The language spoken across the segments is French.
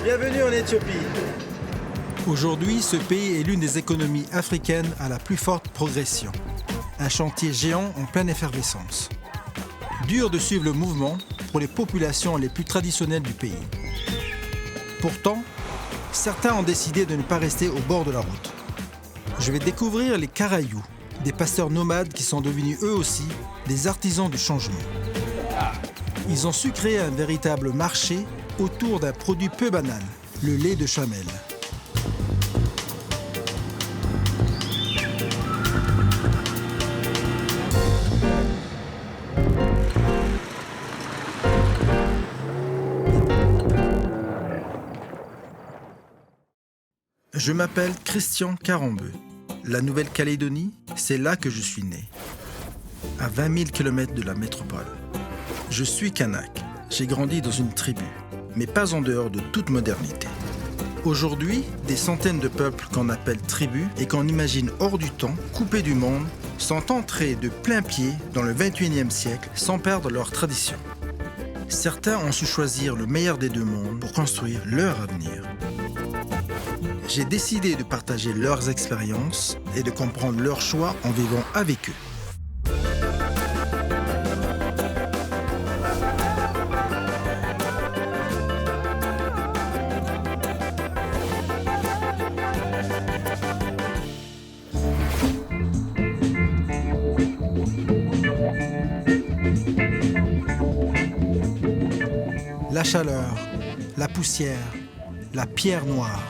Bienvenue en Éthiopie. Aujourd'hui, ce pays est l'une des économies africaines à la plus forte progression. Un chantier géant en pleine effervescence. Dur de suivre le mouvement pour les populations les plus traditionnelles du pays. Pourtant, certains ont décidé de ne pas rester au bord de la route. Je vais découvrir les Karayous, des pasteurs nomades qui sont devenus eux aussi des artisans du changement. Ils ont su créer un véritable marché autour d'un produit peu banal, le lait de chamelle. Je m'appelle Christian Carambeu. La Nouvelle-Calédonie, c'est là que je suis né, à 20 000 km de la métropole. Je suis Kanak. J'ai grandi dans une tribu, mais pas en dehors de toute modernité. Aujourd'hui, des centaines de peuples qu'on appelle tribus et qu'on imagine hors du temps, coupés du monde, sont entrés de plein pied dans le 21e siècle sans perdre leurs traditions. Certains ont su choisir le meilleur des deux mondes pour construire leur avenir. J'ai décidé de partager leurs expériences et de comprendre leurs choix en vivant avec eux. La chaleur, la poussière, la pierre noire.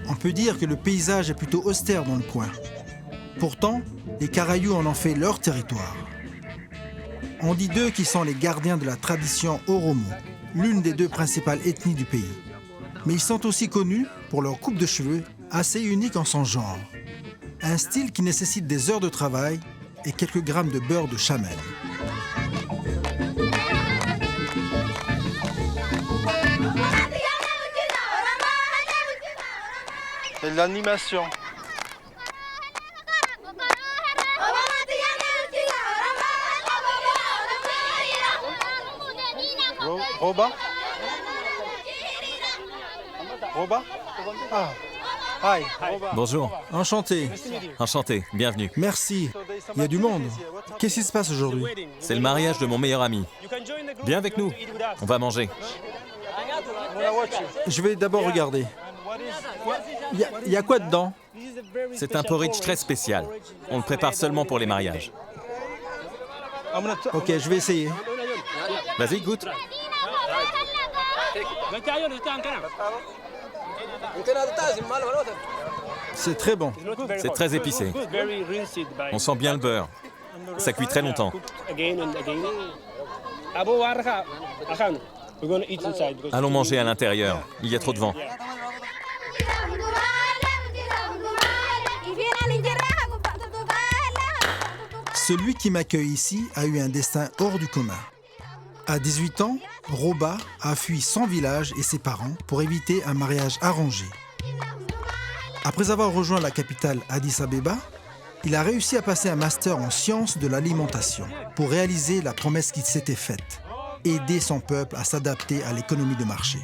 On peut dire que le paysage est plutôt austère dans le coin. Pourtant, les Karayous en ont fait leur territoire. On dit d'eux qu'ils sont les gardiens de la tradition Oromo, l'une des deux principales ethnies du pays. Mais ils sont aussi connus pour leur coupe de cheveux assez unique en son genre. Un style qui nécessite des heures de travail et quelques grammes de beurre de chamelle. C'est de l'animation. Roba? Roba? Ah. Hi. Bonjour. Enchanté. Enchanté, bienvenue. Merci. Il y a du monde. Qu'est-ce qui se passe aujourd'hui? C'est le mariage de mon meilleur ami. Viens avec nous, on va manger. Je vais d'abord regarder. Il y a quoi dedans? C'est un porridge très spécial. On le prépare seulement pour les mariages. Ok, je vais essayer. Vas-y, goûte. C'est très bon. C'est très épicé. On sent bien le beurre. Ça cuit très longtemps. Allons manger à l'intérieur. Il y a trop de vent. Celui qui m'accueille ici a eu un destin hors du commun. À 18 ans, Roba a fui son village et ses parents pour éviter un mariage arrangé. Après avoir rejoint la capitale Addis Abeba, il a réussi à passer un master en sciences de l'alimentation pour réaliser la promesse qu'il s'était faite, aider son peuple à s'adapter à l'économie de marché.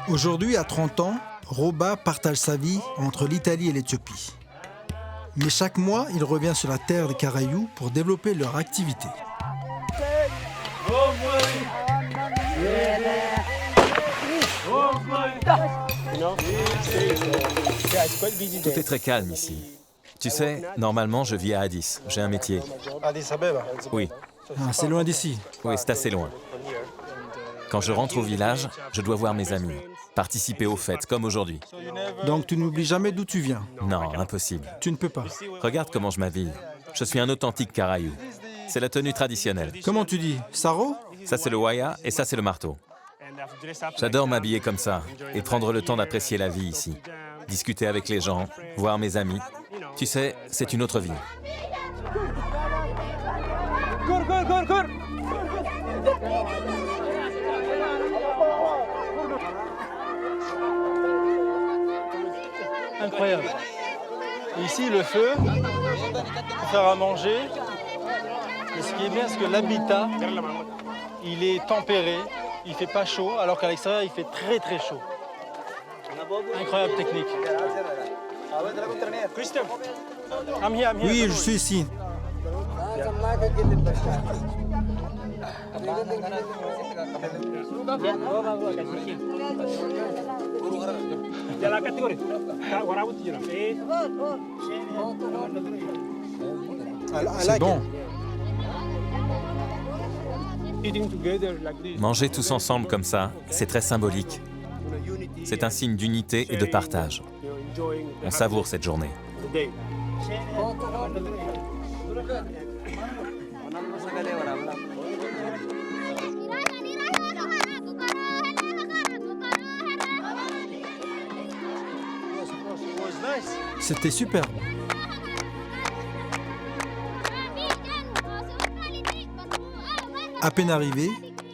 Aujourd'hui, à 30 ans, Roba partage sa vie entre l'Italie et l'Éthiopie. Mais chaque mois, il revient sur la terre des Karayous pour développer leur activité. Tout est très calme ici. Tu sais, normalement, je vis à Addis. J'ai un métier. Addis Abeba. Oui, Ah, c'est loin d'ici. oui, c'est assez loin. Quand je rentre au village, je dois voir mes amis, participer aux fêtes, comme aujourd'hui. Donc tu n'oublies jamais d'où tu viens. Non, impossible. Tu ne peux pas. Regarde comment je m'habille. Je suis un authentique Karayou. C'est la tenue traditionnelle. Comment tu dis? Saro? Ça, c'est le waya et ça, c'est le marteau. J'adore m'habiller comme ça et prendre le temps d'apprécier la vie ici. Discuter avec les gens, voir mes amis. Tu sais, c'est une autre vie. Incroyable. Ici, le feu, pour faire à manger. Et ce qui est bien, c'est que l'habitat, il est tempéré, il fait pas chaud, alors qu'à l'extérieur, il fait très très chaud. Incroyable technique. I'm here, I'm here. Oui, je suis ici. C'est bon. Manger tous ensemble comme ça, c'est très symbolique. C'est un signe d'unité et de partage. On savoure cette journée. C'était superbe. À peine arrivé,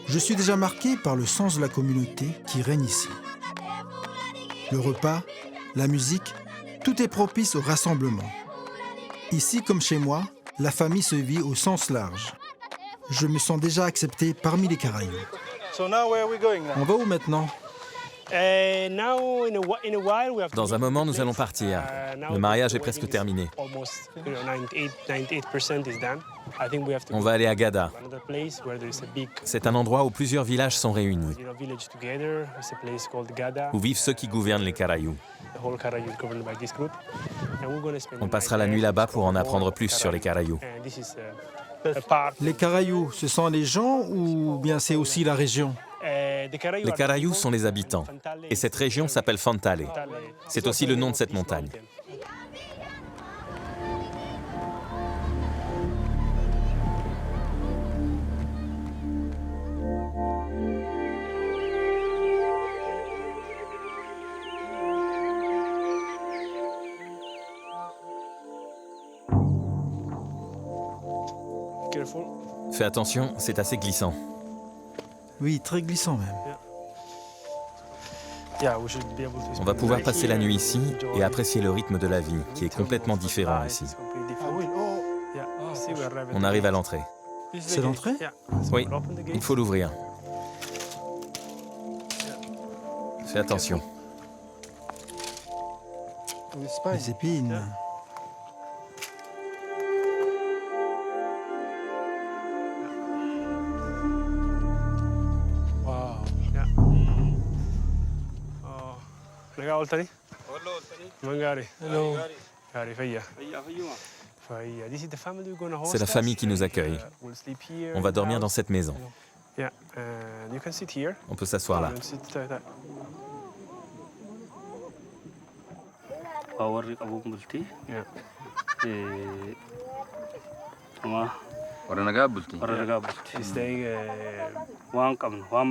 je suis déjà marqué par le sens de la communauté qui règne ici. Le repas, la musique, tout est propice au rassemblement. Ici, comme chez moi, la famille se vit au sens large. Je me sens déjà accepté parmi les Caraïbes. So now where are we going now? On va où maintenant? Dans un moment, nous allons partir. Le mariage est presque terminé. On va aller à Gada. C'est un endroit où plusieurs villages sont réunis, où vivent ceux qui gouvernent les Caraïbes. On passera la nuit là-bas pour en apprendre plus sur les Caraïbes. Les Caraïbes, ce sont les gens ou bien c'est aussi la région? Les Caraïbes sont les habitants, et cette région s'appelle Fantale. C'est aussi le nom de cette montagne. Fais attention, c'est assez glissant. Oui, très glissant même. On va pouvoir passer la nuit ici et apprécier le rythme de la vie, qui est complètement différent ici. On arrive à l'entrée. C'est l'entrée? Oui, il faut l'ouvrir. Fais attention. Les épines. C'est la famille qui nous accueille. On va dormir dans cette maison. On peut s'asseoir là.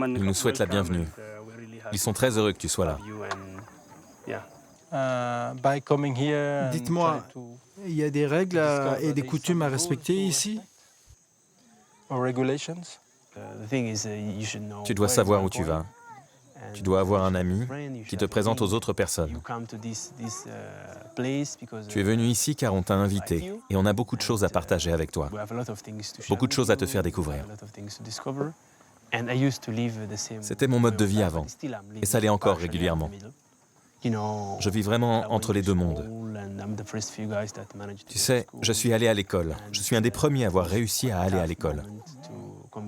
Ils nous souhaitent la bienvenue. Ils sont très heureux que tu sois là. Dites-moi, il y a des règles et des coutumes à respecter ici? Tu dois savoir où tu vas. Tu dois avoir un ami qui te présente aux autres personnes. Tu es venu ici car on t'a invité et on a beaucoup de choses à partager avec toi. Beaucoup de choses à te faire découvrir. C'était mon mode de vie avant, et ça l'est encore régulièrement. Je vis vraiment entre les deux mondes. Tu sais, je suis allé à l'école. Je suis un des premiers à avoir réussi à aller à l'école.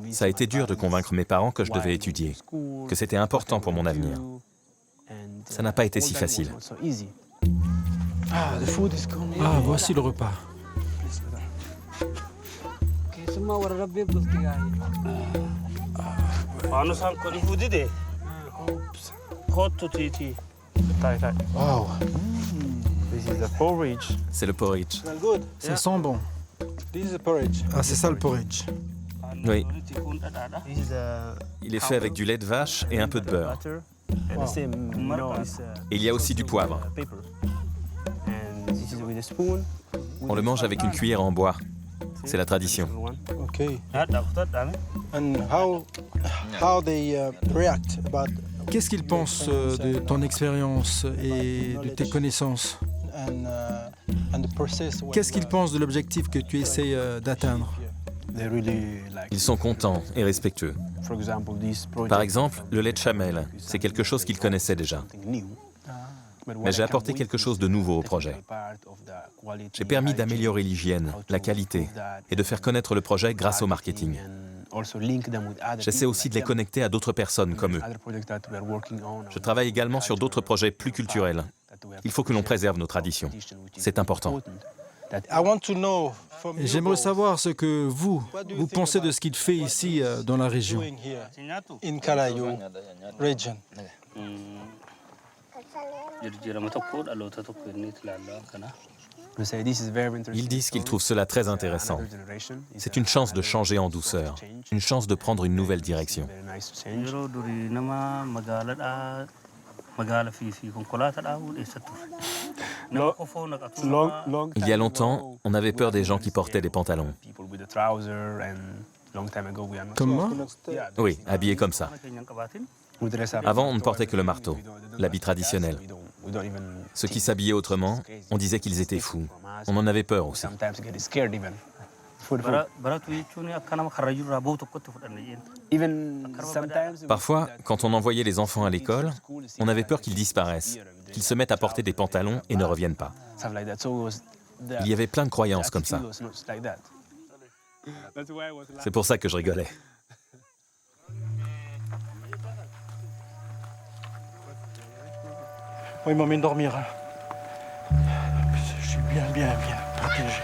Ça a été dur de convaincre mes parents que je devais étudier, que c'était important pour mon avenir. Ça n'a pas été si facile. Ah, voici le repas. Wow. C'est le porridge. Ça sent bon. Ah, c'est ça le porridge. Oui. Il est fait avec du lait de vache et un peu de beurre. Et il y a aussi du poivre. On le mange avec une cuillère en bois. C'est la tradition. Okay. And how they react about Qu'est-ce qu'ils pensent de ton expérience et de tes connaissances? and the process? Qu'est-ce qu'ils pensent de l'objectif que tu essaies d'atteindre? Ils sont contents et respectueux. Par exemple, le lait de chamelle, c'est quelque chose qu'ils connaissaient déjà. Mais j'ai apporté quelque chose de nouveau au projet. J'ai permis d'améliorer l'hygiène, la qualité et de faire connaître le projet grâce au marketing. J'essaie aussi de les connecter à d'autres personnes comme eux. Je travaille également sur d'autres projets plus culturels. Il faut que l'on préserve nos traditions. C'est important. J'aimerais savoir ce que vous pensez de ce qu'il fait ici dans la région. In Karayu region. Ils disent qu'ils trouvent cela très intéressant. C'est une chance de changer en douceur, une chance de prendre une nouvelle direction. Il y a longtemps, on avait peur des gens qui portaient des pantalons. Comme moi? Oui, habillés comme ça. Avant, on ne portait que le marteau, l'habit traditionnel. Ceux qui s'habillaient autrement, on disait qu'ils étaient fous. On en avait peur aussi. Parfois, quand on envoyait les enfants à l'école, on avait peur qu'ils disparaissent, qu'ils se mettent à porter des pantalons et ne reviennent pas. Il y avait plein de croyances comme ça. C'est pour ça que je rigolais. Oui, ils m'ont mis dormir. Je suis bien protégé.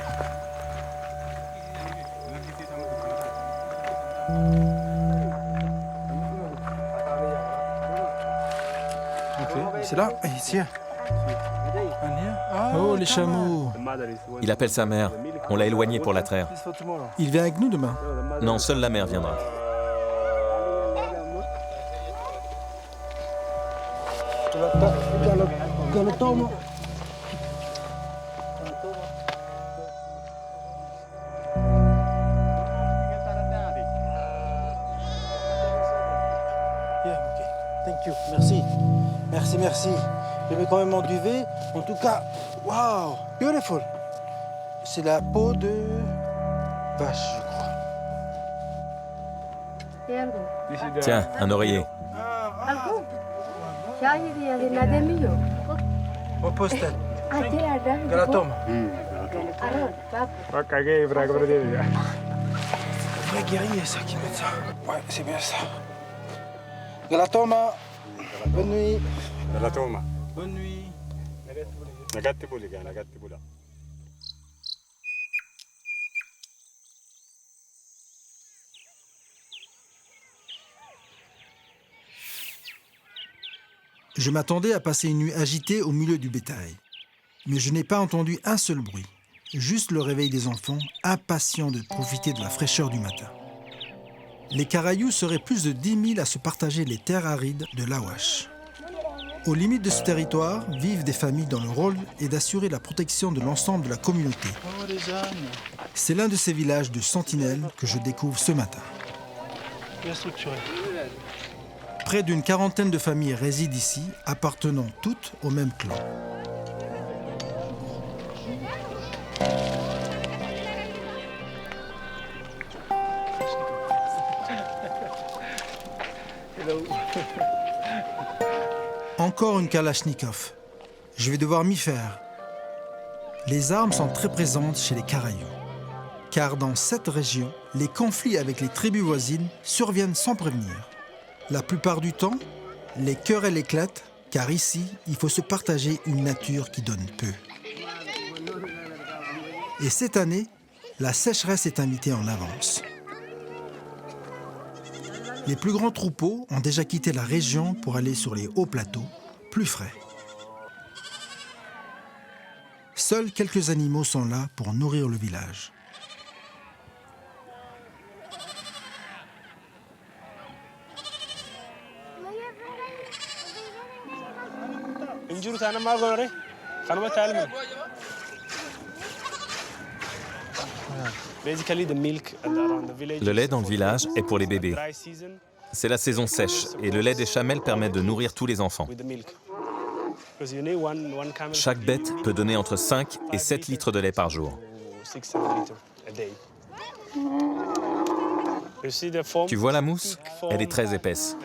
Ok, c'est là? Ici. Oh, les chameaux. Il appelle sa mère. On l'a éloigné pour la traire. Il vient avec nous demain. Non, seule la mère viendra. Thank you. Merci. Merci. Je mets quand même mon duvet. En tout cas, wow, beautiful. C'est la peau de vache, je crois. Tiens, un oreiller. Au postel. Galatoma. Vrai guerrier, ça, qui met ça. Ouais, c'est bien ça. Galatoma. Bonne nuit. Galatoma. Bonne nuit. Nagatti buliga, nagatti bula. Je m'attendais à passer une nuit agitée au milieu du bétail. Mais je n'ai pas entendu un seul bruit. Juste le réveil des enfants, impatients de profiter de la fraîcheur du matin. Les Karayous seraient plus de 10 000 à se partager les terres arides de l'Awash. Aux limites de ce territoire vivent des familles dont le rôle est d'assurer la protection de l'ensemble de la communauté. Oh, les ânes. C'est l'un de ces villages de sentinelles que je découvre ce matin. Bien structuré. Près d'une quarantaine de familles résident ici, appartenant toutes au même clan. Encore une Kalachnikov. Je vais devoir m'y faire. Les armes sont très présentes chez les Karayous. Car dans cette région, les conflits avec les tribus voisines surviennent sans prévenir. La plupart du temps, les querelles éclatent, car ici, il faut se partager une nature qui donne peu. Et cette année, la sécheresse est invitée en avance. Les plus grands troupeaux ont déjà quitté la région pour aller sur les hauts plateaux, plus frais. Seuls quelques animaux sont là pour nourrir le village. Le lait dans le village est pour les bébés. C'est la saison sèche et le lait des chamelles permet de nourrir tous les enfants. Chaque bête peut donner entre 5 et 7 litres de lait par jour. Tu vois la mousse? Elle est très épaisse.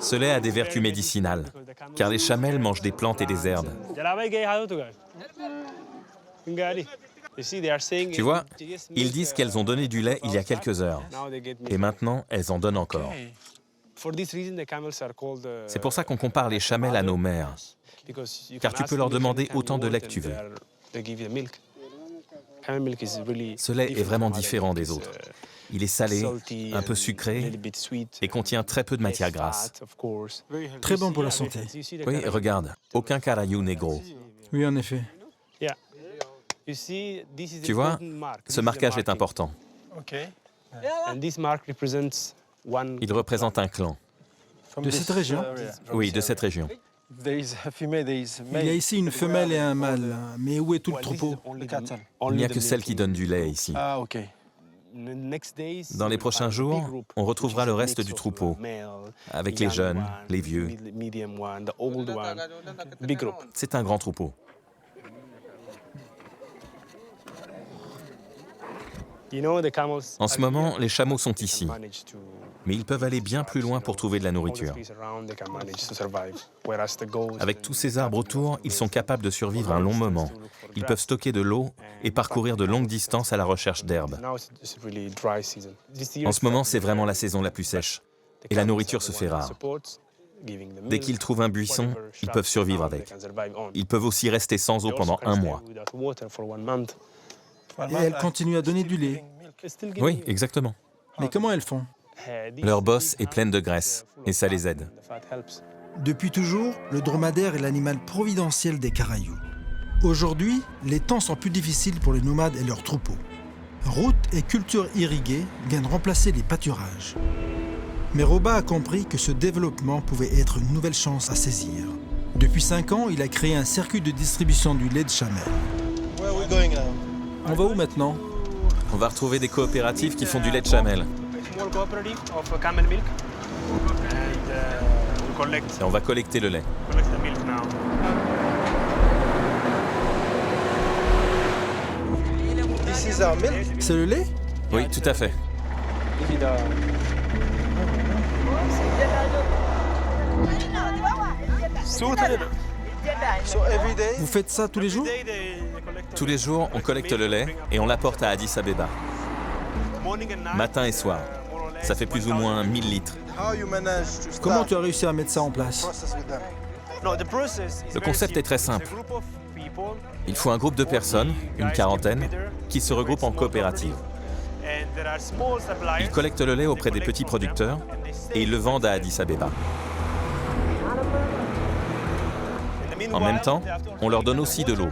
Ce lait a des vertus médicinales, car les chamelles mangent des plantes et des herbes. Tu vois, ils disent qu'elles ont donné du lait il y a quelques heures, et maintenant elles en donnent encore. C'est pour ça qu'on compare les chamelles à nos mères, car tu peux leur demander autant de lait que tu veux. Ce lait est vraiment différent des autres. Il est salé, un peu sucré et contient très peu de matière grasse. Très bon pour la santé. Oui, regarde, aucun carayou n'est gros. Oui, en effet. Tu vois, ce marquage est important. Il représente un clan. De cette région? Oui, de cette région. Il y a ici une femelle et un mâle, mais où est tout le troupeau? Il n'y a que celle qui donne du lait ici. Ah, ok. Dans les prochains jours, on retrouvera le reste du troupeau, avec les jeunes, les vieux. C'est un grand troupeau. En ce moment, les chameaux sont ici, mais ils peuvent aller bien plus loin pour trouver de la nourriture. Avec tous ces arbres autour, ils sont capables de survivre un long moment. Ils peuvent stocker de l'eau et parcourir de longues distances à la recherche d'herbes. En ce moment, c'est vraiment la saison la plus sèche, et la nourriture se fait rare. Dès qu'ils trouvent un buisson, ils peuvent survivre avec. Ils peuvent aussi rester sans eau pendant un mois. Et elles continuent à donner du lait. Oui, exactement. Mais comment elles font? Leur bosse est pleine de graisse, et ça les aide. Depuis toujours, le dromadaire est l'animal providentiel des Caraïbes. Aujourd'hui, les temps sont plus difficiles pour les nomades et leurs troupeaux. Routes et cultures irriguées viennent remplacer les pâturages. Mais Roba a compris que ce développement pouvait être une nouvelle chance à saisir. Depuis 5 ans, il a créé un circuit de distribution du lait de chamelle. On va où maintenant? On va retrouver des coopératives qui font du lait de chamelle. Et on va collecter le lait. C'est le lait? Oui, tout à fait. Vous faites ça tous les jours? Tous les jours, on collecte le lait et on l'apporte à Addis Abeba. Matin et soir. Ça fait plus ou moins 1000 litres. Comment tu as réussi à mettre ça en place? Le concept est très simple. Il faut un groupe de personnes, une quarantaine, qui se regroupent en coopérative. Ils collectent le lait auprès des petits producteurs et ils le vendent à Addis Abeba. En même temps, on leur donne aussi de l'eau.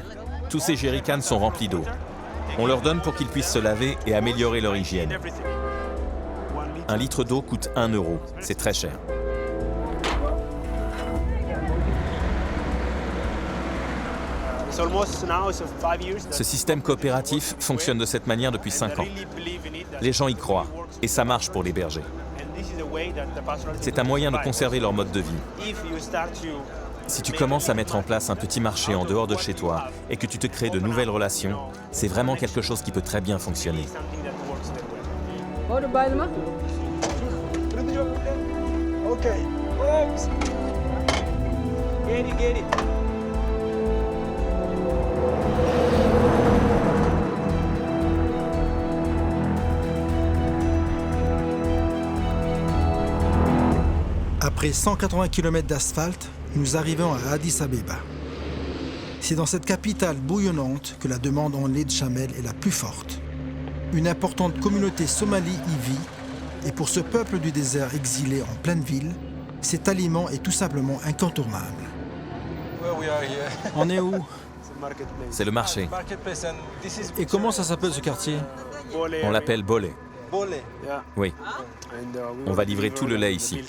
Tous ces jerrycans sont remplis d'eau. On leur donne pour qu'ils puissent se laver et améliorer leur hygiène. 1 litre d'eau coûte 1 euro. C'est très cher. Ce système coopératif fonctionne de cette manière depuis 5 ans. Les gens y croient, et ça marche pour les bergers. C'est un moyen de conserver leur mode de vie. Si tu commences à mettre en place un petit marché en dehors de chez toi et que tu te crées de nouvelles relations, c'est vraiment quelque chose qui peut très bien fonctionner. Après 180 km d'asphalte, nous arrivons à Addis Abeba. C'est dans cette capitale bouillonnante que la demande en lait de chamelle est la plus forte. Une importante communauté somalie y vit, et pour ce peuple du désert exilé en pleine ville, cet aliment est tout simplement incontournable. On est où? C'est le marché. Et comment ça s'appelle ce quartier? On l'appelle Bolé. Oui. On va livrer tout le lait ici.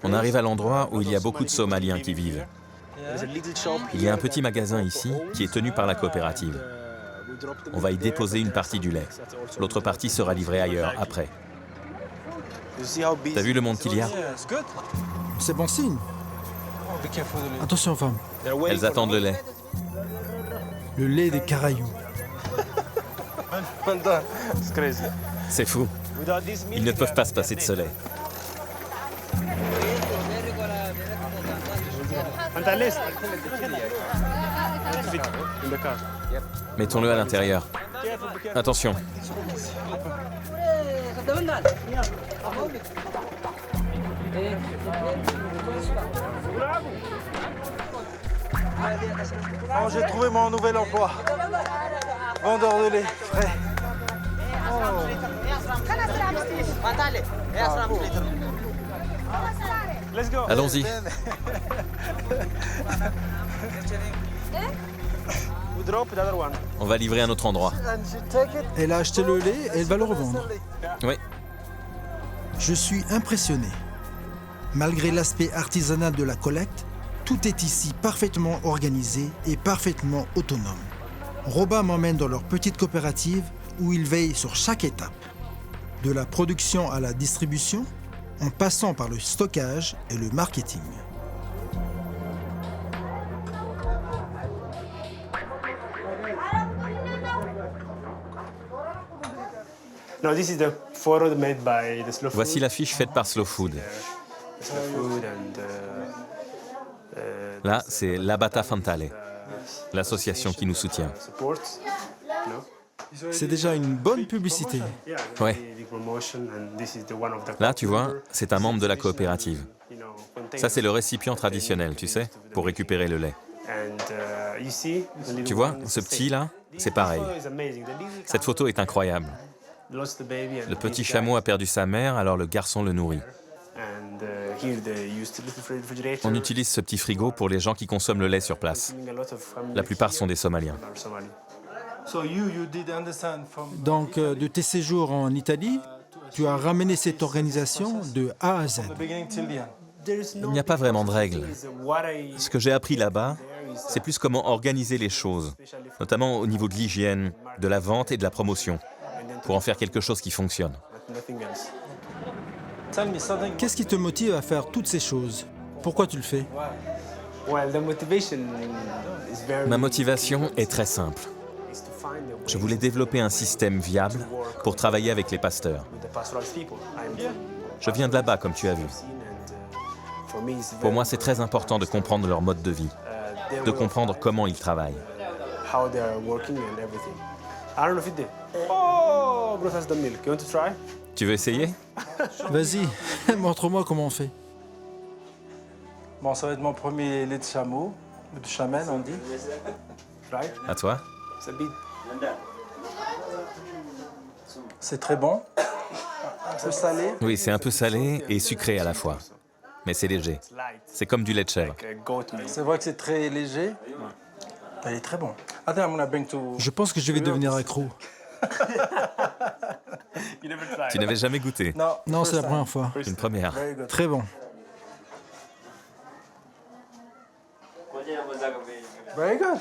On arrive à l'endroit où il y a beaucoup de Somaliens qui vivent. Il y a un petit magasin ici qui est tenu par la coopérative. On va y déposer une partie du lait. L'autre partie sera livrée ailleurs, après. T'as vu le monde qu'il y a? C'est bon signe. Attention, femme. Elles attendent le lait. Le lait des Caraïbes. Well done. It's crazy. C'est fou. Without this meal, Ils ne peuvent pas se passer de soleil. أنت ليش؟ In the car. Mettons-le à l'intérieur. Attention. Oh, j'ai trouvé mon nouvel emploi. Vendeur de lait frais. Let's go. Allons-y. We drop the other one. On va livrer à un autre endroit. Elle a acheté le lait et elle va le revendre. Oui. Je suis impressionné. Malgré l'aspect artisanal de la collecte, tout est ici parfaitement organisé et parfaitement autonome. Robin m'emmène dans leur petite coopérative où ils veillent sur chaque étape. De la production à la distribution, en passant par le stockage et le marketing. No, this is the photo made by the Slow Food. Voici l'affiche faite par Slow Food. Slow Food and Là, c'est l'Abata Fantale, l'association qui nous soutient. support. No? C'est déjà une bonne publicité. Yeah. Ouais. The promotion and this is the one of the. Là, tu vois, c'est un membre de la coopérative. You know, container. Ça, c'est le récipient traditionnel, tu sais, pour récupérer le lait. And you see, the little Tu vois, one is ce the petit same. là, c'est pareil. This photo is amazing. The little Cette photo est incroyable. lost the baby and Le petit this chameau guy. a perdu sa mère, alors le garçon le nourrit. And here they used the refrigerator. On utilise ce petit frigo pour les gens qui consomment le lait sur place. Consuming a lot of family La plupart here sont des Somaliens. are Somali. So you did understand from. Donc, de tes séjours en Italie, tu as ramené cette organisation de A à Z. The beginning till the end. Il n'y a pas vraiment de règles. What I Ce que j'ai appris là-bas, c'est plus comment organiser les choses, notamment au niveau de l'hygiène, de la vente et de la promotion, pour en faire quelque chose qui fonctionne. nothing else. Tell me something. Qu'est-ce qui te motive à faire toutes ces choses? Pourquoi tu le fais? Well, the motivation is very. Ma motivation est très simple. is to find a way Je voulais développer un système viable pour travailler avec les pasteurs. with the pastoral people. Je viens de là-bas, comme tu as vu. For me, it's Pour moi, c'est très important de comprendre leur mode de vie, de comprendre comment ils travaillent. how they are working and everything. I don't know if it did. Oh, bro, that's the milk. You want to try? Tu veux essayer? Vas-y, montre-moi comment on fait. Bon, ça va être mon premier lait de chameau, ou de chamelle, on dit. Try. À toi? It's a bit. C'est très bon. Un peu salé. Oui, c'est un peu salé et sucré à la fois. Mais c'est léger. It's light, C'est comme du lait de chèvre. like goat milk. C'est vrai que c'est très léger. Il est très bon. I think I'm gonna bring to. Je pense que je vais devenir accro. You never tried. Tu n'avais jamais goûté? Non, Non, c'est la first première fois. Une première. time. Very good. Très bon. Very good.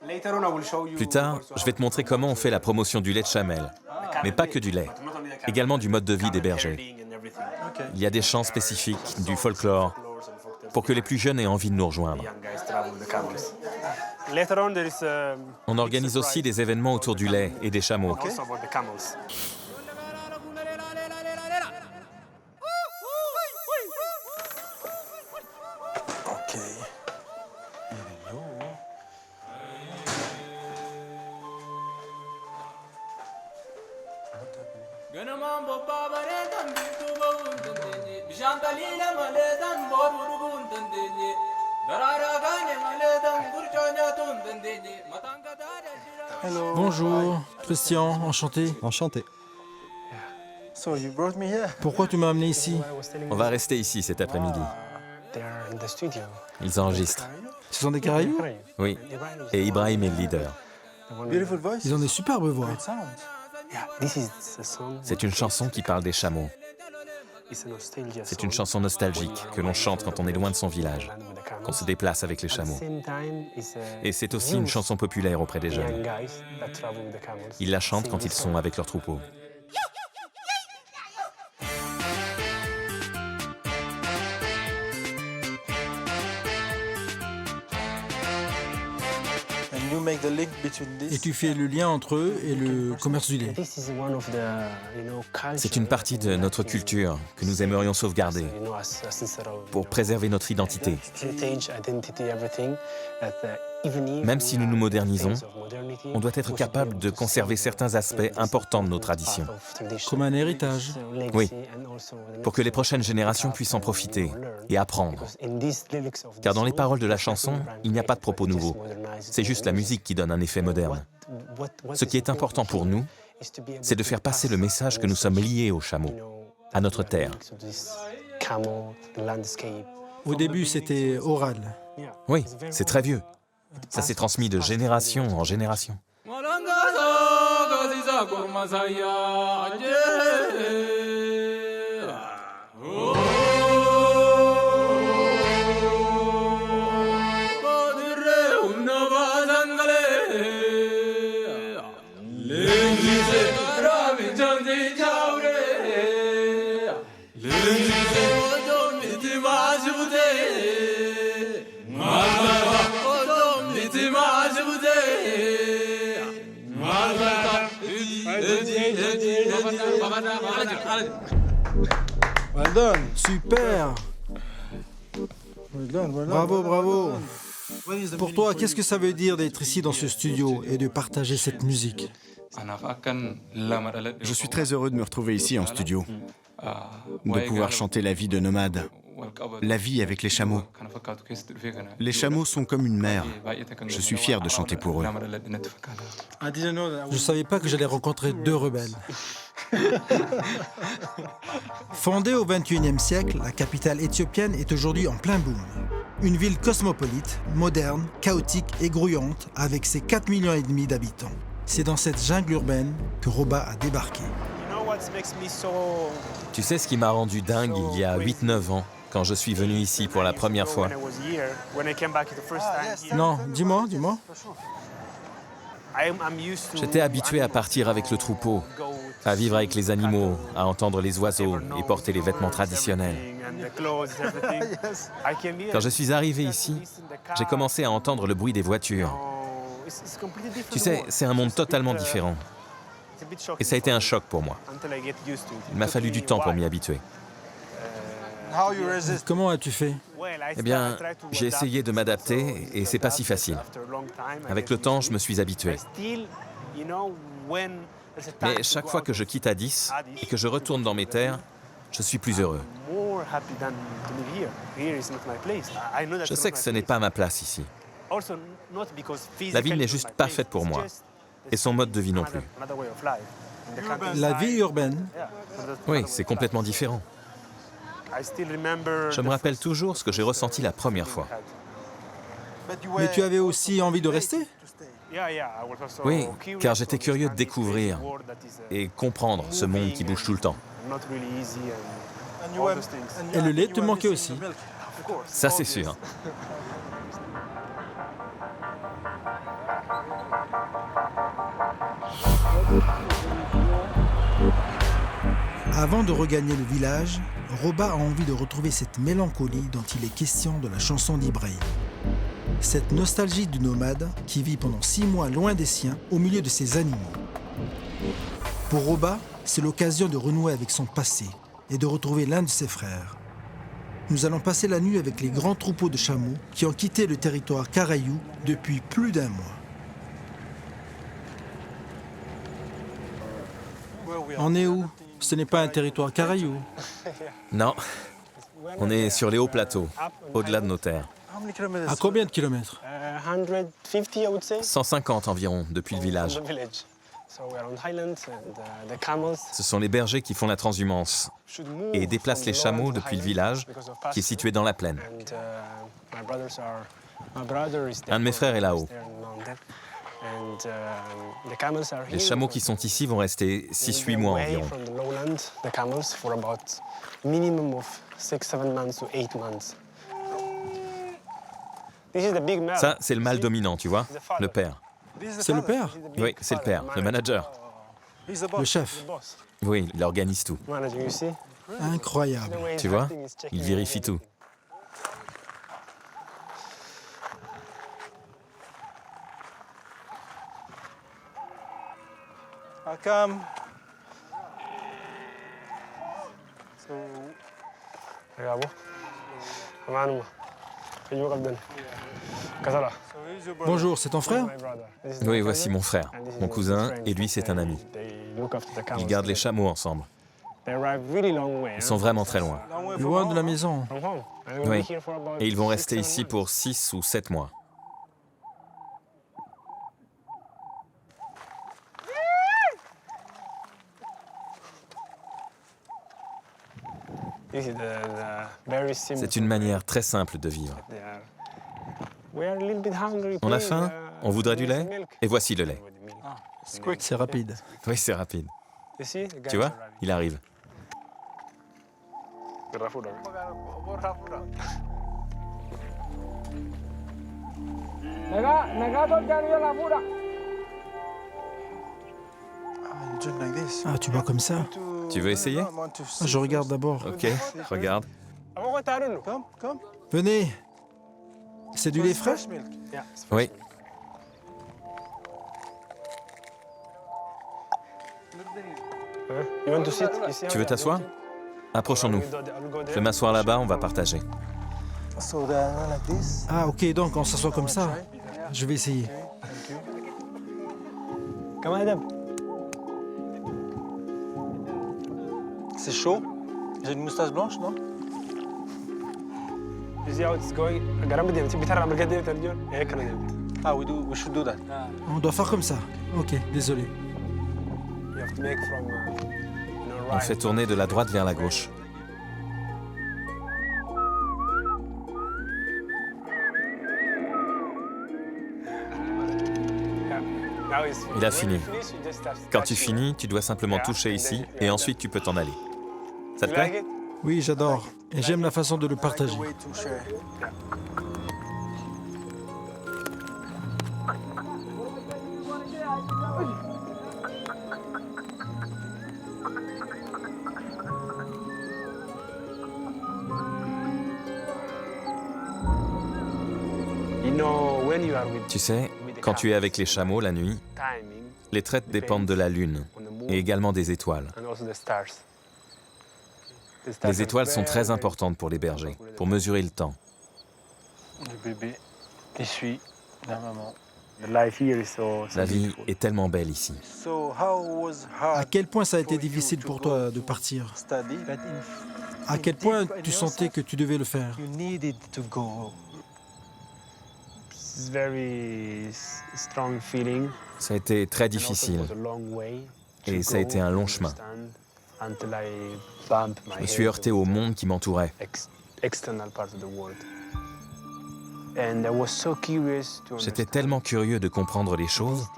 Later on, I will show you. Plus tard, je vais te montrer comment on fait la promotion du lait de chamelle. Mais pas que du lait, également du mode de vie des bergers. Il y a des chants spécifiques, du folklore, pour que les plus jeunes aient envie de nous rejoindre. Later on, there is On organise aussi des événements autour du lait et des chameaux. also about the camels. Ok. Hello. Bonjour, Christian, enchanté. Enchanté. So you brought me here. Pourquoi tu m'as amené ici? I was telling On va rester ici cet après-midi. they are in the studio. Ils enregistrent. Ce sont des Caraïbes? Oui. Et Ibrahim est le leader. Beautiful voice. Ils ont des superbes voix. Great sound. Yeah, this is a song. C'est une chanson qui parle des chameaux. It's a nostalgia C'est song. une chanson nostalgique que l'on chante quand on est loin de son village, qu'on se déplace avec les At the chameaux. same time, it's a Et c'est aussi une chanson populaire auprès des young jeunes. guys that travel with the camels. Ils la chantent Sing quand this ils song. sont avec leurs troupeaux. And you make the link Et tu fais le lien entre eux et le commerce du lait. C'est une partie de notre culture que nous aimerions sauvegarder pour préserver notre identité. Même si nous nous modernisons, on doit être capable de conserver certains aspects importants de nos traditions. Comme un héritage. Oui, pour que les prochaines générations puissent en profiter et apprendre. Car dans les paroles de la chanson, il n'y a pas de propos nouveaux. C'est juste la musique qui donne un effet moderne. Ce qui est important pour nous, c'est de faire passer le message que nous sommes liés au chameau, à notre terre. Au début, c'était oral. Oui, c'est très vieux. Ça s'est transmis de génération en génération. Well done. Super! Well done, well done. Bravo, bravo! What is the Pour toi, qu'est-ce que ça veut dire d'être ici dans ce studio et de partager cette musique? Je suis très heureux de me retrouver ici en studio, de pouvoir chanter la vie de nomade, la vie avec les chameaux. Les chameaux sont comme une mère. Je suis fier de chanter pour eux. I didn't know that. Je ne savais pas que j'allais rencontrer deux rebelles. Fondée au XXIe siècle, la capitale éthiopienne est aujourd'hui en plein boom. Une ville cosmopolite, moderne, chaotique et grouillante, avec ses 4,5 millions d'habitants. C'est dans cette jungle urbaine que Roba a débarqué. Tu sais ce qui m'a rendu dingue il y a 8-9 ans, quand je suis venu ici pour la première fois? Non, dis-moi. J'étais habitué à partir avec le troupeau, à vivre avec les animaux, à entendre les oiseaux et porter les vêtements traditionnels. Quand je suis arrivé ici, j'ai commencé à entendre le bruit des voitures. Tu sais, c'est un monde totalement différent. Et ça a été un choc pour moi. Il m'a fallu du temps pour m'y habituer. How you resist? Comment as-tu fait? Eh bien, j'ai essayé de m'adapter et c'est pas si facile. Avec le temps, je me suis habitué. Mais chaque fois que je quitte Addis et que je retourne dans mes terres, je suis plus heureux. Je sais que ce n'est pas ma place ici. La ville n'est juste pas faite pour moi, et son mode de vie non plus. La vie urbaine, Oui, c'est complètement différent. Je me rappelle toujours ce que j'ai ressenti la première fois. mais tu avais aussi envie de rester? Oui, car j'étais curieux de découvrir et comprendre ce monde qui bouge tout le temps. Et le lait te manquait aussi. Ça, c'est sûr. Avant de regagner le village, Roba a envie de retrouver cette mélancolie dont il est question dans la chanson d'Ibrahim. Cette nostalgie du nomade qui vit pendant 6 mois loin des siens, au milieu de ses animaux. Pour Roba, c'est l'occasion de renouer avec son passé et de retrouver l'un de ses frères. Nous allons passer la nuit avec les grands troupeaux de chameaux qui ont quitté le territoire Karayou depuis plus d'1 mois. On est où? Ce n'est pas un territoire Karayou. Non, on est sur les hauts plateaux, au-delà de nos terres. How many kilometers? À combien de kilomètres? 150, I would say. 150 environ depuis le village. Ce sont les bergers qui font la transhumance et déplacent les chameaux depuis le village qui est situé dans la plaine. Un de mes frères est là-haut. Les chameaux qui sont ici vont rester 6-8 mois environ. Ça, c'est le mâle dominant, tu vois, le père. C'est le père? Oui, c'est le père, le manager. Le chef. Oui, il organise tout. Incroyable. Tu vois, il vérifie tout. Welcome. Regarde, Amanu. Fais-nous regarder. Kasala. Bonjour, c'est ton frère? Oui, voici mon frère, mon cousin, et lui, c'est un ami. Ils gardent les chameaux ensemble. Ils sont vraiment très loin. Loin de la maison. Oui, et ils vont rester ici pour 6 ou 7 mois. C'est une manière très simple de vivre. On a faim, on voudrait du lait, et voici le lait. C'est rapide. Oui, c'est rapide. Tu vois, il arrive. Ah, tu bois comme ça? Tu veux essayer? Ah, je regarde d'abord. Ok, regarde. Come, come. Venez. C'est du lait frais? Fresh milk. Oui, tu veux t'asseoir? Approchons-nous. Je vais m'asseoir là-bas, on va partager. So they're like this. Ah, ok, donc on s'assoit comme ça. Je vais essayer. C'est chaud. J'ai une moustache blanche, non? Ah, we should do that. On doit faire comme ça. Ok, désolé. On fait tourner de la droite vers la gauche. Il a fini. Quand tu finis, tu dois simplement toucher ici et ensuite tu peux t'en aller. Ça te plaît? Oui, j'adore. Et j'aime la façon de le partager. Way to share. Tu sais, quand tu es avec les chameaux la nuit, les traites dépendent de la lune et également des étoiles. Les étoiles sont très importantes pour les bergers, pour mesurer le temps. Le bébé qui suit la maman. La vie est tellement belle ici. So how was À hard quel point ça a été for you difficile to pour go toi de to partir? study? À quel point tu sentais que tu devais le faire? You needed to go. Ça a été très difficile et ça a été un long chemin. Je me suis heurté au monde qui m'entourait. J'étais tellement curieux de comprendre les choses,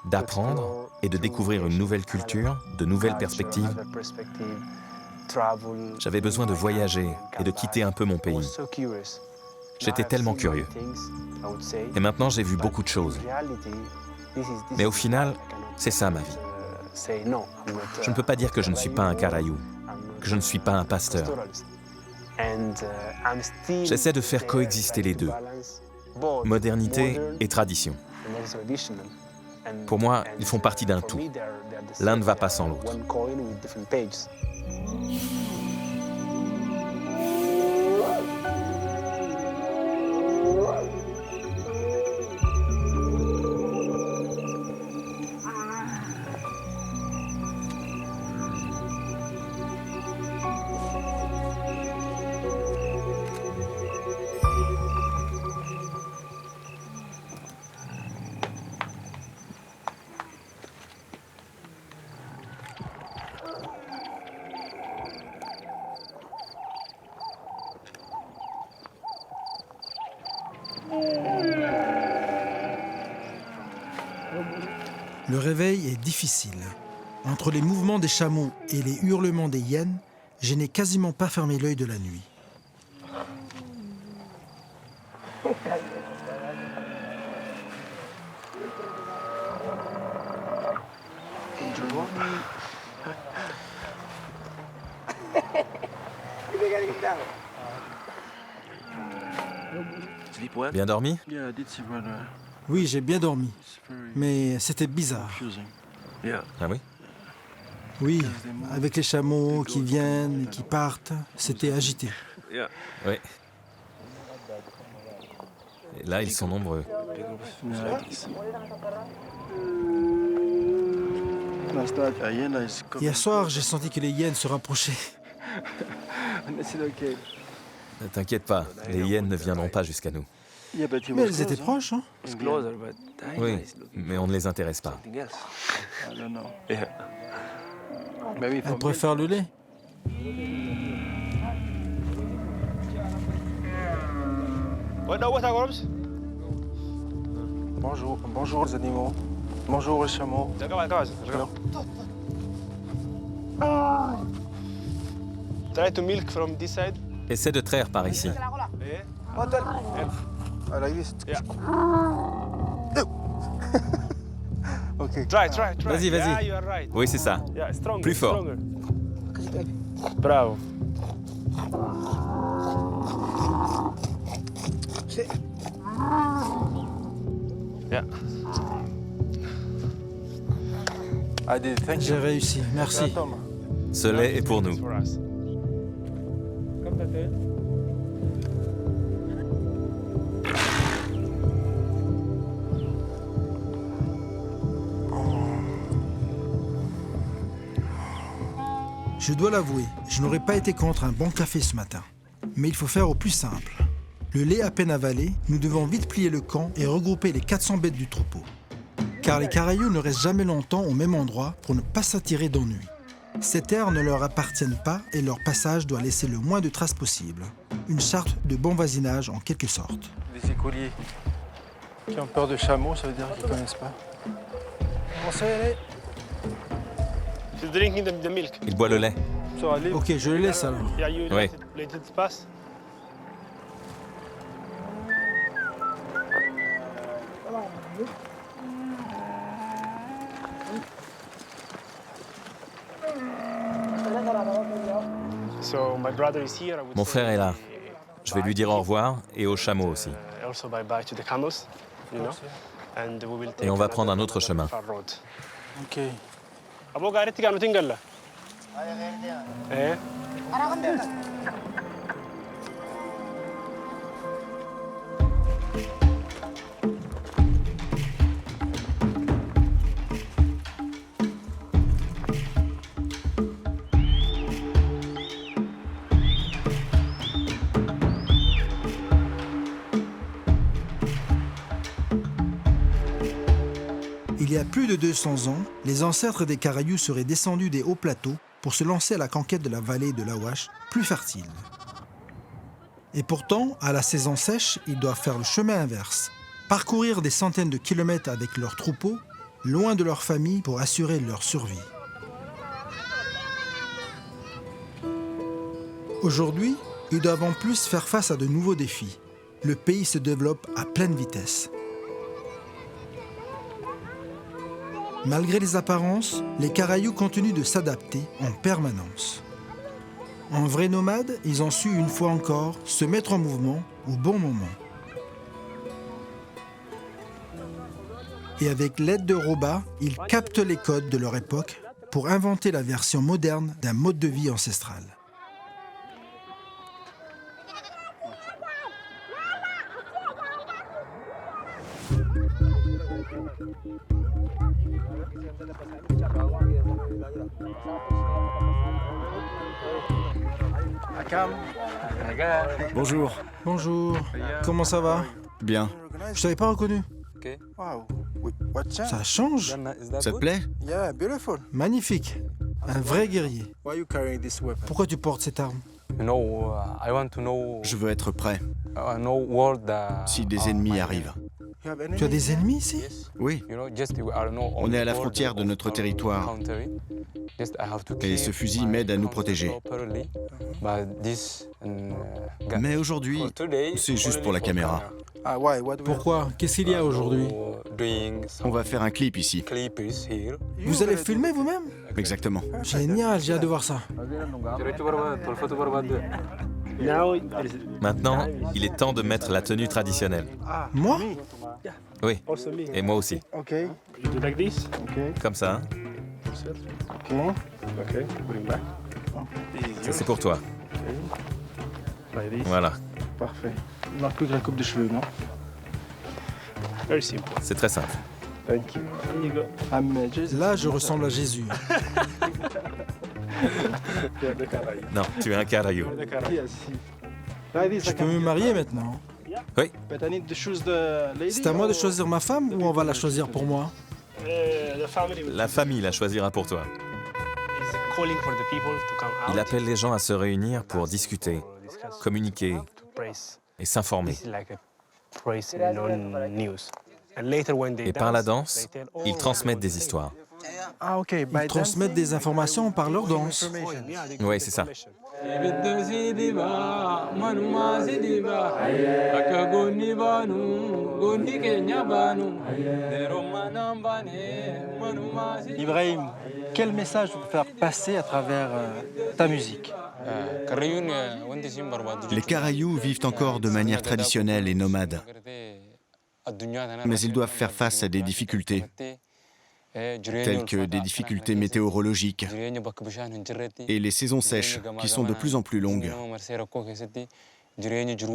d'apprendre et de découvrir une nouvelle culture, de nouvelles perspectives. J'avais besoin de voyager et de quitter un peu mon pays. J'étais tellement curieux. Et maintenant, j'ai vu beaucoup de choses. Mais au final, c'est ça ma vie. Je ne peux pas dire que je ne suis pas un carayou, que je ne suis pas un pasteur. J'essaie de faire coexister les deux, modernité et tradition. Pour moi, ils font partie d'un tout. L'un ne va pas sans l'autre. Le réveil est difficile. Entre les mouvements des chameaux et les hurlements des hyènes, je n'ai quasiment pas fermé l'œil de la nuit. Bien dormi? Oui, j'ai bien dormi, mais c'était bizarre. Ah oui? Oui, avec les chameaux qui viennent et qui partent, c'était agité. Oui. Et là, ils sont nombreux. Hier soir, j'ai senti que les hyènes se rapprochaient. Ne t'inquiète pas, les hyènes ne viendront pas jusqu'à nous. Mais elles étaient proches, hein? Oui, mais on ne les intéresse pas. Elles préfèrent le lait. Bonjour, bonjour les animaux. Bonjour les chameaux. Try to milk from this side. Essaie de traire par ici. Okay. Try. Vas-y, vas-y. Yeah, you are right. Oui, c'est ça. Yeah, stronger, Plus fort. stronger. Bravo. Yeah. I did. Thank J'ai you. réussi, merci. Ce lait est pour nous. For us. Come back. Je dois l'avouer, je n'aurais pas été contre un bon café ce matin. Mais il faut faire au plus simple. Le lait à peine avalé, nous devons vite plier le camp et regrouper les 400 bêtes du troupeau. Car les Caraïous ne restent jamais longtemps au même endroit pour ne pas s'attirer d'ennui. Ces terres ne leur appartiennent pas et leur passage doit laisser le moins de traces possible. Une charte de bon voisinage en quelque sorte. Des écoliers qui ont peur de chameaux, ça veut dire qu'ils ne connaissent pas. On sait aller. She's drinking the milk. Il boit le lait. So I leave. Ok, je le laisse alors. Yeah, you Oui. let it pass. So my brother is here. I would Mon say, frère est là. Je vais lui dire au revoir et aux chameaux aussi. Also bye bye to the camels, you know. And we will take Et on va another- prendre un autre chemin. far road. Ok. Abo gaaritti kaanu tingalla. Eh? Il y a plus de 200 ans, les ancêtres des Caraïous seraient descendus des hauts plateaux pour se lancer à la conquête de la vallée de l'Awash, plus fertile. Et pourtant, à la saison sèche, ils doivent faire le chemin inverse, parcourir des centaines de kilomètres avec leurs troupeaux, loin de leur famille pour assurer leur survie. Aujourd'hui, ils doivent en plus faire face à de nouveaux défis. Le pays se développe à pleine vitesse. Malgré les apparences, les Caraïous continuent de s'adapter en permanence. En vrais nomades, ils ont su une fois encore se mettre en mouvement au bon moment. Et avec l'aide de Roba, ils captent les codes de leur époque pour inventer la version moderne d'un mode de vie ancestral. Bonjour. Bonjour, comment ça va? Bien. Je t'avais pas reconnu. Ça change. Ça te plaît? Magnifique. Un vrai guerrier. Pourquoi tu portes cette arme? Je veux être prêt si des ennemis arrivent. Tu as des ennemis ici? Oui, on est à la frontière de notre territoire et ce fusil m'aide à nous protéger. Mais aujourd'hui, c'est juste pour la caméra. Pourquoi? Qu'est-ce qu'il y a aujourd'hui? On va faire un clip ici. Vous allez filmer vous-même? Exactement. Génial, j'ai hâte de voir ça. Now, Maintenant, il est temps de mettre la tenue traditionnelle. Moi? Oui, also me. et moi aussi. You do like this. Comme ça. Hein. Ok. Okay, bring back. Ça, c'est pour toi. Like this. Voilà, Parfait. Il manque plus que la coupe de cheveux, non? Very simple. c'est très simple. Thank you. Here you go. Jesus. Là, je ressemble à Jésus. Non, tu es un caraïo. Yes. Like this, Je peux me marier maintenant. Oui, But I need to choose the lady. C'est à moi de or- choisir ma femme ou on va la choisir pour moi? The family la famille la choisira pour toi. is calling for the people to come out. Il appelle les gens à se réunir pour discuter, Discuss, communiquer to praise. et s'informer. This is like a praise non-news. And later when they Et par la dance, danse, they tell ils all transmettent what des they histoires. Ah, ok. Ils transmettent des informations par leur danse. say. Yeah, they Oui, give c'est ça. information. Ibrahim, quel message tu peux faire passer à travers ta musique? Les Caraïous vivent encore de manière traditionnelle et nomade, mais ils doivent faire face à des difficultés, telles que des difficultés météorologiques et les saisons sèches, qui sont de plus en plus longues.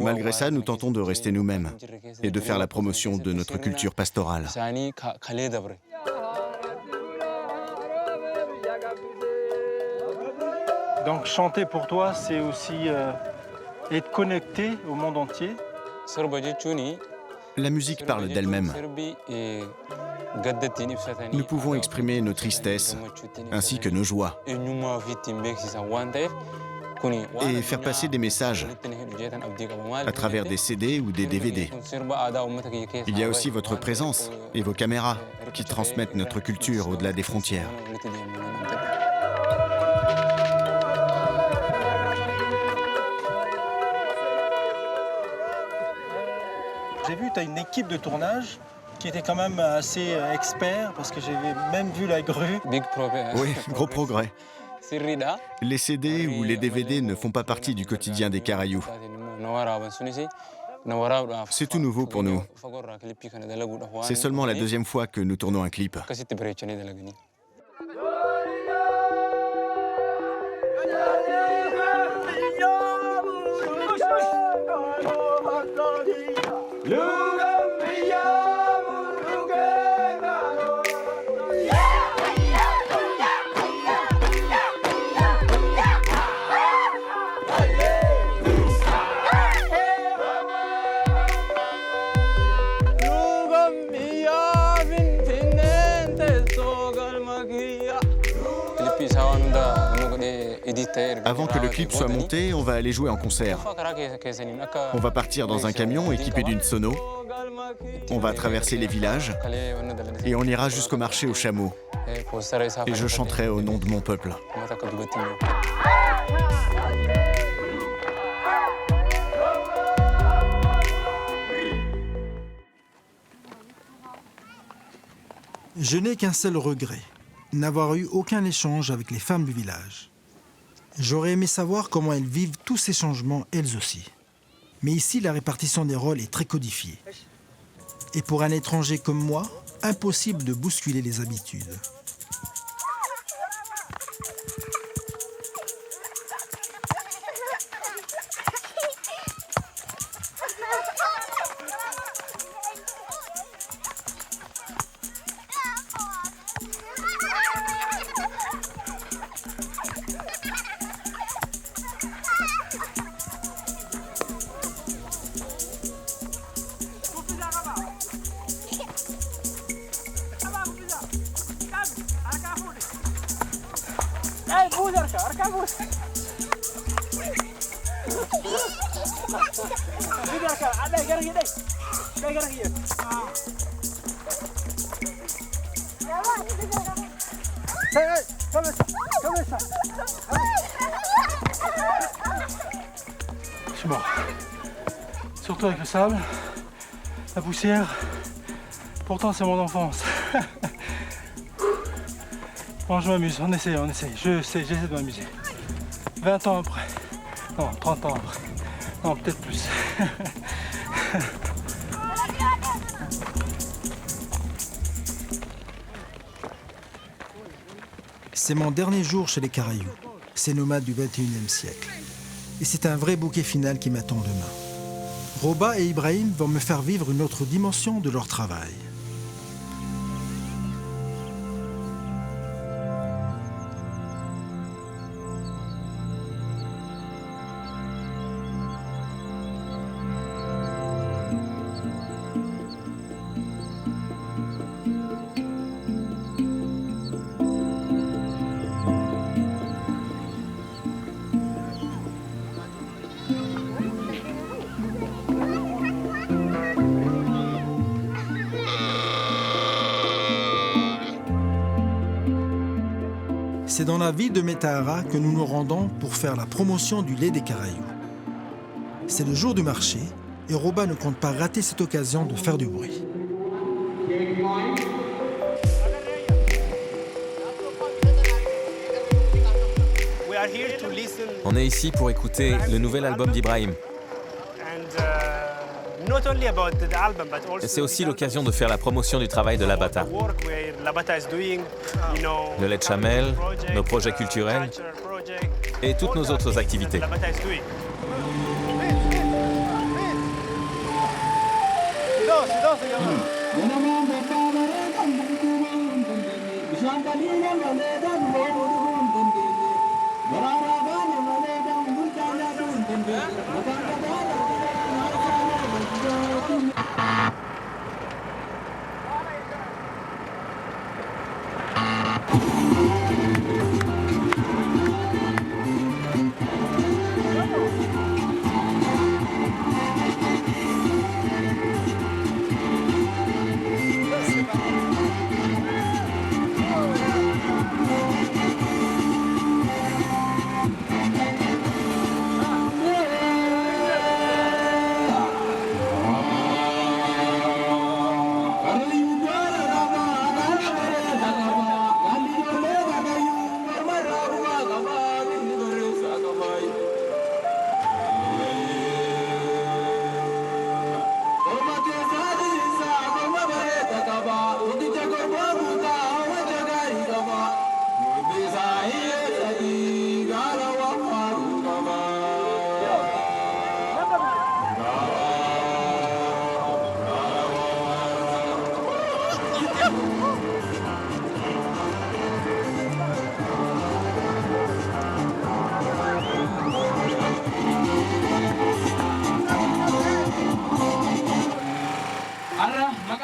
Malgré ça, nous tentons de rester nous-mêmes et de faire la promotion de notre culture pastorale. Donc chanter pour toi, c'est aussi être connecté au monde entier. La musique parle d'elle-même. Nous pouvons exprimer nos tristesses ainsi que nos joies et faire passer des messages à travers des CD ou des DVD. Il y a aussi votre présence et vos caméras qui transmettent notre culture au-delà des frontières. J'ai vu, tu as une équipe de tournage qui était quand même assez expert parce que j'ai même vu la grue. Oui, gros progrès. Les CD ou les DVD ne font pas partie du quotidien des Caraïous. C'est tout nouveau pour nous. C'est seulement la deuxième fois que nous tournons un clip. Avant que le clip soit monté, on va aller jouer en concert. On va partir dans un camion équipé d'une sono. On va traverser les villages et on ira jusqu'au marché aux chameaux. Et je chanterai au nom de mon peuple. Je n'ai qu'un seul regret, n'avoir eu aucun échange avec les femmes du village. J'aurais aimé savoir comment elles vivent tous ces changements, elles aussi. Mais ici, la répartition des rôles est très codifiée. Et pour un étranger comme moi, impossible de bousculer les habitudes. Je suis mort. Surtout avec le sable, la poussière. Pourtant, c'est mon enfance. Bon, je m'amuse, on essaye. J'essaie de m'amuser. 20 ans après. Non, 30 ans après. Non, peut-être plus. C'est mon dernier jour chez les Caraïbes, ces nomades du 21e siècle. Et c'est un vrai bouquet final qui m'attend demain. Roba et Ibrahim vont me faire vivre une autre dimension de leur travail. C'est dans la ville de Metahara que nous nous rendons pour faire la promotion du lait des Caraïbes. C'est le jour du marché et Roba ne compte pas rater cette occasion de faire du bruit. We are here to listen On est ici pour écouter le nouvel album d'Ibrahim. and not only about the album but also Et c'est aussi l'occasion de faire la promotion du travail de Labata. work where Labata is doing, you know, Le lait de chamel, nos projets culturels cultural project, et toutes nos autres activités. Labata is doing.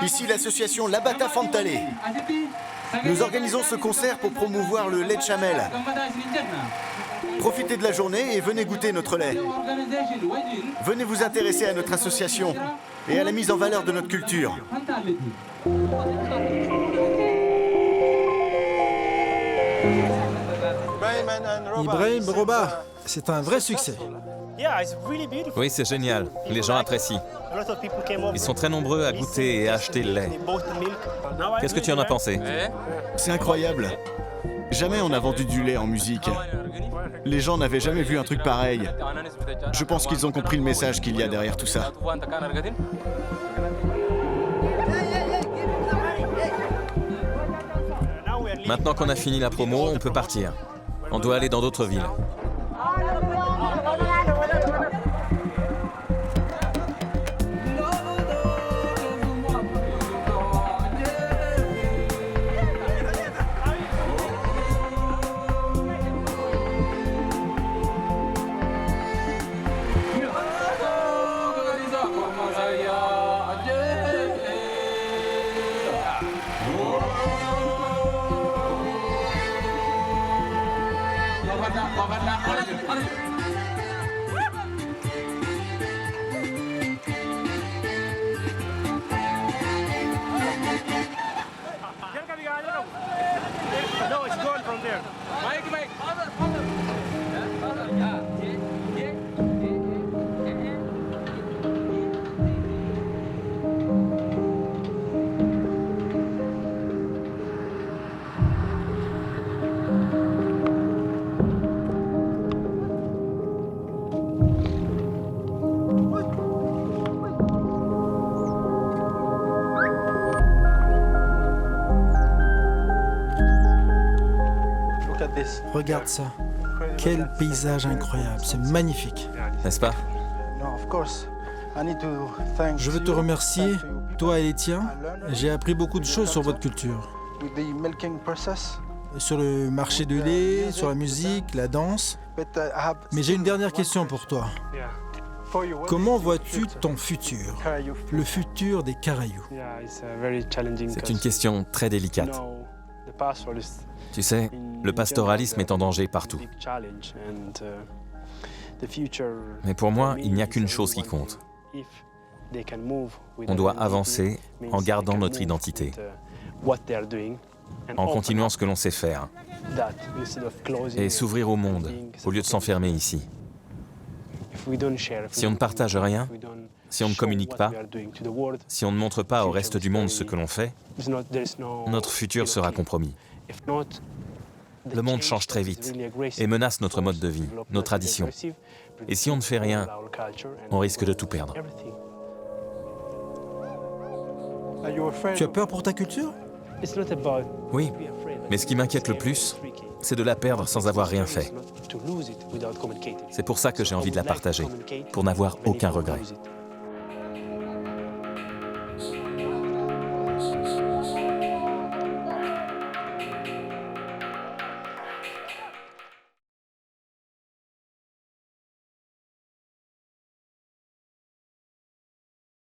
Ici l'association Labata Fantale. Nous organisons ce concert pour promouvoir le lait de chamel. Profitez de la journée et venez goûter notre lait. Venez vous intéresser à notre association et à la mise en valeur de notre culture. Ibrahim, Roba, c'est un vrai succès. Yeah, it's really beautiful. Oui, c'est génial. Les gens apprécient. A lot of people came over. Ils sont très nombreux à goûter et à acheter le lait. They bought the milk. Now I Qu'est-ce que tu en as pensé? C'est incroyable. Jamais on n'a vendu du lait en musique. Les gens n'avaient jamais vu un truc pareil. Je pense qu'ils ont compris le message qu'il y a derrière tout ça. now we are leaving. Maintenant qu'on a fini la promo, on peut partir. On doit aller dans d'autres villes. No, it's gone from there. Regarde ça. Quel paysage incroyable, c'est magnifique. N'est-ce pas? Je veux te remercier, toi et les tiens. J'ai appris beaucoup de choses sur votre culture. Sur le marché de lait, sur la musique, la danse. Mais j'ai une dernière question pour toi. Comment vois-tu ton futur? Le futur des Caraïbes? C'est une question très délicate. Tu sais, le pastoralisme est en danger partout. Mais pour moi, il n'y a qu'une chose qui compte. On doit avancer en gardant notre identité, en continuant ce que l'on sait faire, et s'ouvrir au monde au lieu de s'enfermer ici. Si on ne partage rien, si on ne communique pas, si on ne montre pas au reste du monde ce que l'on fait, notre futur sera compromis. Le monde change très vite et menace notre mode de vie, nos traditions. Et si on ne fait rien, on risque de tout perdre. Tu as peur pour ta culture? Oui, mais ce qui m'inquiète le plus, c'est de la perdre sans avoir rien fait. C'est pour ça que j'ai envie de la partager, pour n'avoir aucun regret.